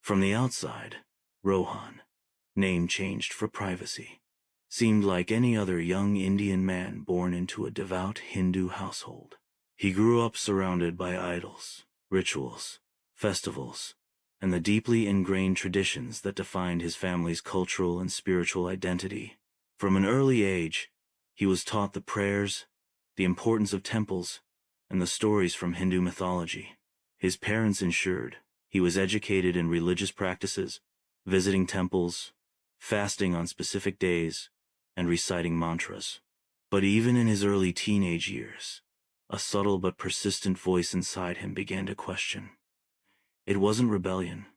From the outside, Rohan, name changed for privacy, seemed like any other young Indian man born into a devout Hindu household. He grew up surrounded by idols, rituals, festivals, and the deeply ingrained traditions that defined his family's cultural and spiritual identity. From an early age, he was taught the prayers, the importance of temples, and the stories from Hindu mythology. His parents ensured he was educated in religious practices, visiting temples, fasting on specific days, and reciting mantras. But even in his early teenage years, a subtle but persistent voice inside him began to question. It wasn't rebellion,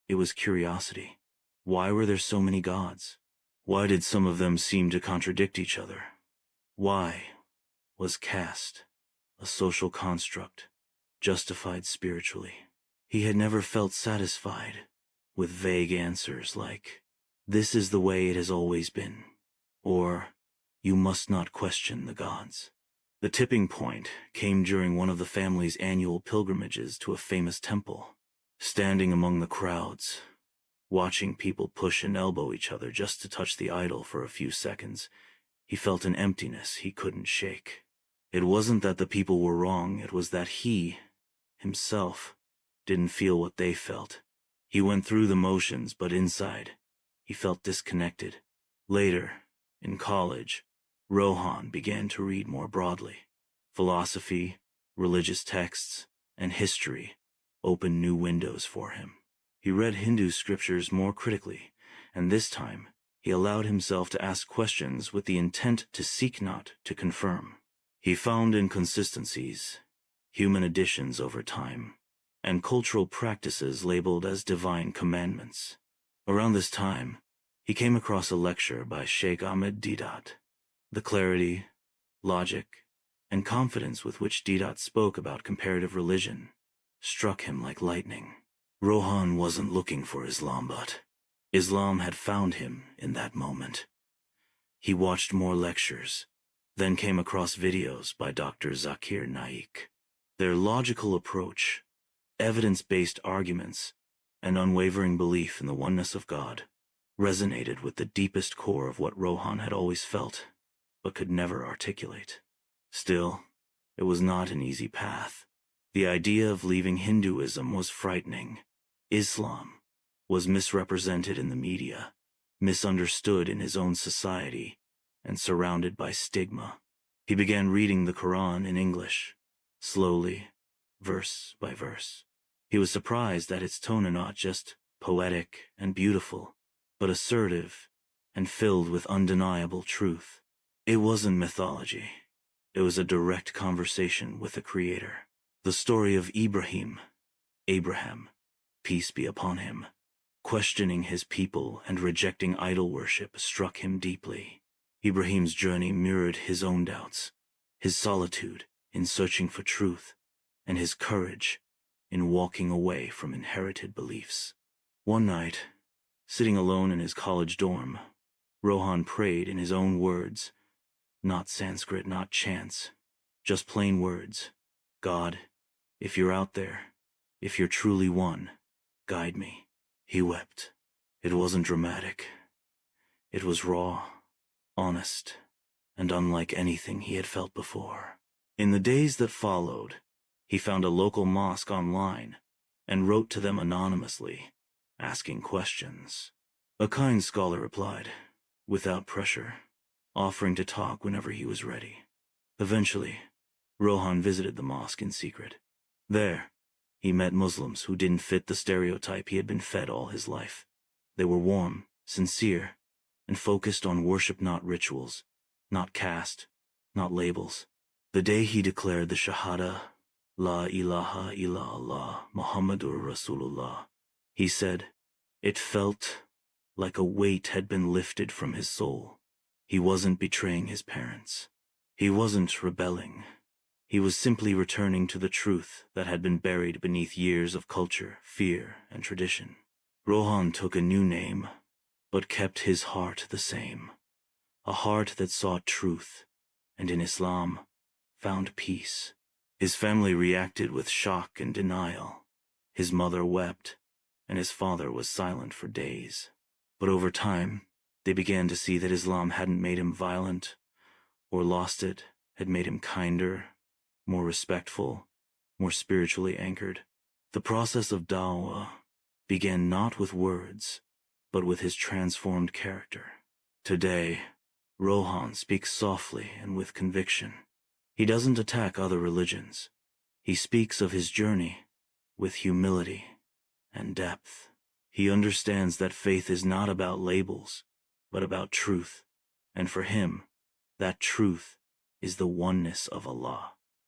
it was curiosity. Why were there so many gods? Why did some of them seem to contradict each other? Why was caste, a social construct, justified spiritually? He had never felt satisfied with vague answers like, "This is the way it has always been," or "You must not question the gods." The tipping point came during one of the family's annual pilgrimages to a famous temple. Standing among the crowds, watching people push and elbow each other just to touch the idol for a few seconds, he felt an emptiness he couldn't shake. It wasn't that the people were wrong, it was that he, himself, didn't feel what they felt. He went through the motions, but inside, he felt disconnected. Later, in college, Rohan began to read more broadly. Philosophy, religious texts, and history opened new windows for him. He read Hindu scriptures more critically, and this time he allowed himself to ask questions with the intent to seek, not to confirm. He found inconsistencies, human additions over time, and cultural practices labeled as divine commandments. Around this time, he came across a lecture by Sheikh Ahmed Deedat. The clarity, logic, and confidence with which Deedat spoke about comparative religion struck him like lightning. Rohan wasn't looking for Islam, but Islam had found him in that moment. He watched more lectures, then came across videos by Dr. Zakir Naik. Their logical approach, evidence-based arguments, and unwavering belief in the oneness of God resonated with the deepest core of what Rohan had always felt, but could never articulate. Still, it was not an easy path. The idea of leaving Hinduism was frightening. Islam was misrepresented in the media, misunderstood in his own society, and surrounded by stigma. He began reading the Qur'an in English, slowly, verse by verse. He was surprised that its tone was not just poetic and beautiful, but assertive and filled with undeniable truth. It wasn't mythology. It was a direct conversation with the Creator. The story of Abraham, peace be upon him, questioning his people and rejecting idol worship struck him deeply. Ibrahim's journey mirrored his own doubts, his solitude in searching for truth, and his courage in walking away from inherited beliefs. One night, sitting alone in his college dorm, Rohan prayed in his own words, not Sanskrit, not chants, just plain words. God, if you're out there, if you're truly one, guide me. He wept. It wasn't dramatic. It was raw, honest, and unlike anything he had felt before. In the days that followed, he found a local mosque online and wrote to them anonymously, asking questions. A kind scholar replied, without pressure, offering to talk whenever he was ready. Eventually, Rohan visited the mosque in secret. There, he met Muslims who didn't fit the stereotype he had been fed all his life. They were warm, sincere, and focused on worship, not rituals, not caste, not labels. The day he declared the Shahada, La ilaha illallah, Muhammadur Rasulullah, he said, it felt like a weight had been lifted from his soul. He wasn't betraying his parents. He wasn't rebelling. He was simply returning to the truth that had been buried beneath years of culture, fear, and tradition. Rohan took a new name, but kept his heart the same. A heart that sought truth, and in Islam, found peace. His family reacted with shock and denial. His mother wept, and his father was silent for days. But over time, they began to see that Islam hadn't made him violent or lost it, had made him kinder, more respectful, more spiritually anchored. The process of da'wah began not with words, but with his transformed character. Today, Rohan speaks softly and with conviction. He doesn't attack other religions. He speaks of his journey with humility and depth. He understands that faith is not about labels, but about truth, and for him, that truth is the oneness of Allah.